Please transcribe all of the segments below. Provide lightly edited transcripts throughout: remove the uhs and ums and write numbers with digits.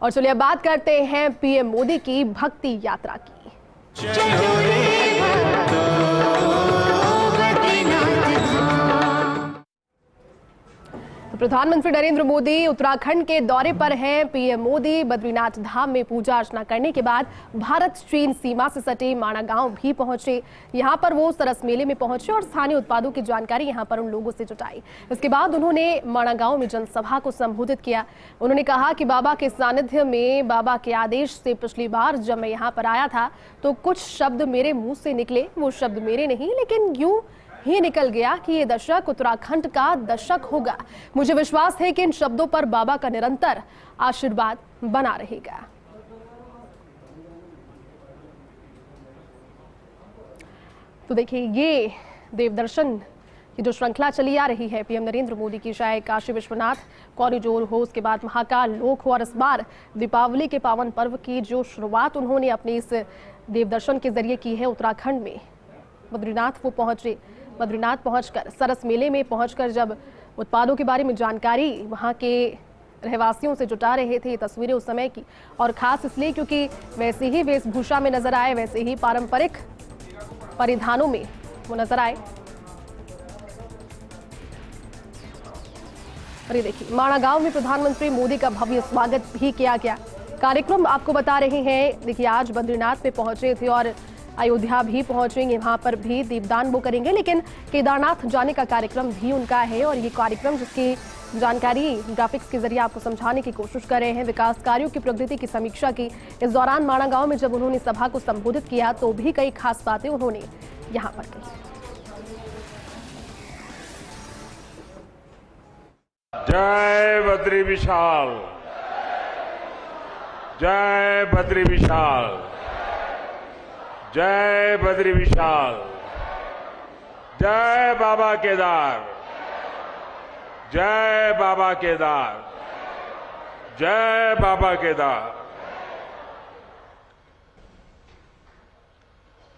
और चलिए बात करते हैं पीएम मोदी की भक्ति यात्रा की। प्रधानमंत्री नरेंद्र मोदी उत्तराखंड के दौरे पर हैं। पीएम मोदी बद्रीनाथ धाम में पूजा अर्चना करने के बाद भारत चीन सीमा से सटे माणा गांव भी पहुंचे। यहां पर वो सरस मेले में पहुंचे और स्थानीय उत्पादों की जानकारी यहां पर उन लोगों से जुटाई। इसके बाद उन्होंने माणा गांव में जनसभा को संबोधित किया। उन्होंने कहा कि बाबा के सानिध्य में, बाबा के आदेश से पिछली बार जब मैं यहाँ पर आया था तो कुछ शब्द मेरे मुंह से निकले, वो शब्द मेरे नहीं लेकिन यूं ही निकल गया कि ये दशक उत्तराखंड का दशक होगा। मुझे विश्वास है कि इन शब्दों पर बाबा का निरंतर आशीर्वाद बना रहेगा। तो देखिए, ये देवदर्शन की जो श्रृंखला चली आ रही है पीएम नरेंद्र मोदी की, चाहे काशी विश्वनाथ कॉरिडोर हो, उसके बाद महाकाल लोक हो और इस बार दीपावली के पावन पर्व की जो शुरुआत उन्होंने अपने इस देवदर्शन के जरिए की है उत्तराखंड में। बद्रीनाथ वो पहुंचे, बद्रीनाथ पहुंचकर सरस मेले में पहुंचकर जब उत्पादों के बारे में जानकारी वहां के रहवासियों से जुटा रहे थे। तस्वीरें उस समय की, और खास इसलिए क्योंकि वैसे ही वेशभूषा में नजर आए, वैसे ही पारंपरिक परिधानों में वो नजर आए। और ये देखिए, माणा गांव में प्रधानमंत्री मोदी का भव्य स्वागत भी किया गया। कार्यक्रम आपको बता रहे हैं। देखिए, आज बद्रीनाथ में पहुंचे थे और अयोध्या भी पहुंचेंगे, वहां पर भी दीपदान वो करेंगे, लेकिन केदारनाथ जाने का कार्यक्रम भी उनका है। और ये कार्यक्रम जिसकी जानकारी ग्राफिक्स के जरिए आपको समझाने की कोशिश कर रहे हैं। विकास कार्यों की प्रगति की समीक्षा की। इस दौरान माणा गांव में जब उन्होंने सभा को संबोधित किया तो भी कई खास बातें उन्होंने यहाँ पर कही। जय बद्री विशाल, जय बद्री विशाल, जय बद्री विशाल, जय बाबा केदार, जय बाबा केदार, जय बाबा केदार।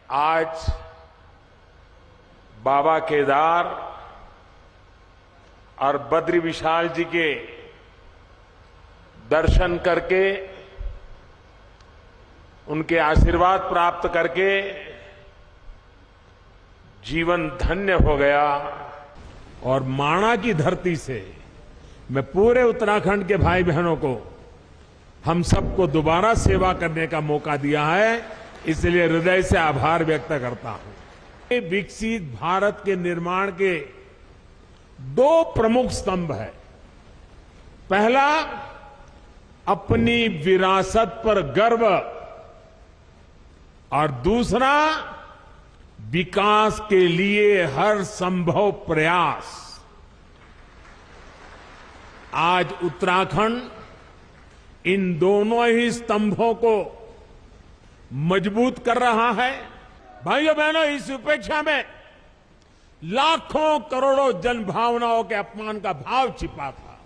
आज बाबा केदार और बद्री विशाल जी के दर्शन करके, उनके आशीर्वाद प्राप्त करके जीवन धन्य हो गया। और माणा की धरती से मैं पूरे उत्तराखंड के भाई बहनों को, हम सबको दोबारा सेवा करने का मौका दिया है, इसलिए हृदय से आभार व्यक्त करता हूं। विकसित भारत के निर्माण के दो प्रमुख स्तंभ है। पहला, अपनी विरासत पर गर्व, और दूसरा, विकास के लिए हर संभव प्रयास। आज उत्तराखंड इन दोनों ही स्तंभों को मजबूत कर रहा है। भाइयों बहनों, इस उपेक्षा में लाखों करोड़ों जन भावनाओं के अपमान का भाव छिपा था।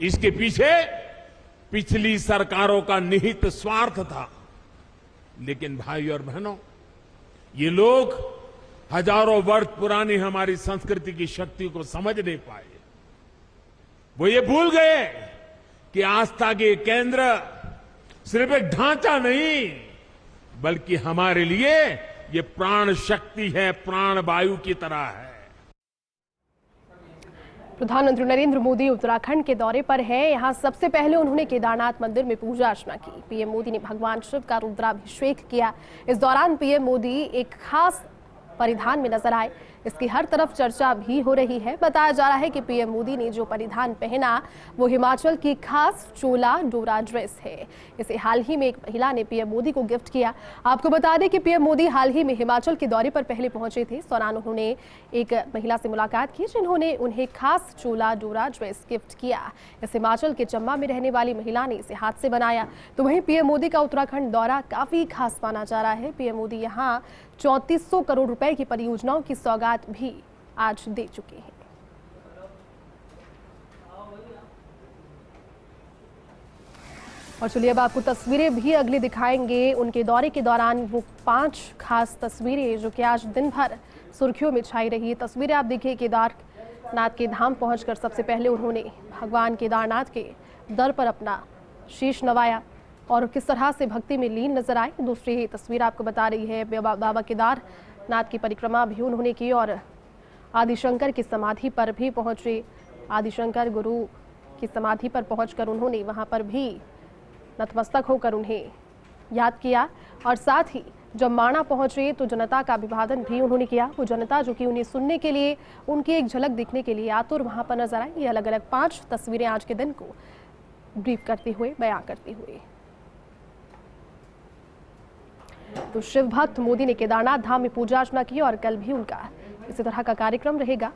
इसके पीछे पिछली सरकारों का निहित स्वार्थ था। लेकिन भाइयों और बहनों, ये लोग हजारों वर्ष पुरानी हमारी संस्कृति की शक्ति को समझ नहीं पाए। वो ये भूल गए कि आस्था के केंद्र सिर्फ एक ढांचा नहीं, बल्कि हमारे लिए ये प्राण शक्ति है, प्राण वायु की तरह है। प्रधानमंत्री नरेंद्र मोदी उत्तराखंड के दौरे पर हैं। यहां सबसे पहले उन्होंने केदारनाथ मंदिर में पूजा अर्चना की। पीएम मोदी ने भगवान शिव का रुद्राभिषेक किया। इस दौरान पीएम मोदी एक खास परिधान में नजर आए। इसकी हर तरफ चर्चा भी हो रही है। बताया जा रहा है कि पीएम मोदी ने जो परिधान पहना वो हिमाचल की खास चोला डोरा ड्रेस है। इसे हाल ही में एक महिला ने पीएम मोदी को गिफ्ट किया। आपको बता दें कि पीएम मोदी हाल ही में हिमाचल के दौरे पर पहले पहुंचे थे। इस दौरान उन्होंने एक महिला से मुलाकात की जिन्होंने उन्हें खास चोला डोरा ड्रेस गिफ्ट किया। इस हिमाचल के चंबा में रहने वाली महिला ने इसे हाथ से बनाया। तो वहीं पीएम मोदी का उत्तराखंड दौरा काफी खास माना जा रहा है। पीएम मोदी यहाँ 3400 करोड़ रुपए की परियोजनाओं की सौगात भी आज दे चुके हैं। और चलिए अब आपको तस्वीरें भी अगली दिखाएंगे। उनके दौरे के दौरान वो 5 खास तस्वीरें जो कि आज दिन भर सुर्खियों में छाई रही। तस्वीरें आप देखिए, केदारनाथ के धाम पहुंचकर सबसे पहले उन्होंने भगवान केदारनाथ के दर पर अपना शीश नवाया और किस तरह से भक्ति में लीन नजर आए। दूसरी तस्वीर आपको बता रही है बाबा केदारनाथ की परिक्रमा भी उन्होंने की और आदिशंकर की समाधि पर भी पहुंचे। आदिशंकर गुरु की समाधि पर पहुंचकर उन्होंने वहां पर भी नतमस्तक होकर उन्हें याद किया और साथ ही जब माणा पहुंचे तो जनता का अभिवादन भी उन्होंने किया। वो जनता जो कि उन्हें सुनने के लिए, उनकी एक झलक दिखने के लिए आतुर वहां पर नजर आई। ये अलग अलग 5 तस्वीरें आज के दिन को ब्रीफ करते हुए, बयां करते हुए। तो शिव भक्त मोदी ने केदारनाथ धाम में पूजा अर्चना की और कल भी उनका इसी तरह का कार्यक्रम रहेगा।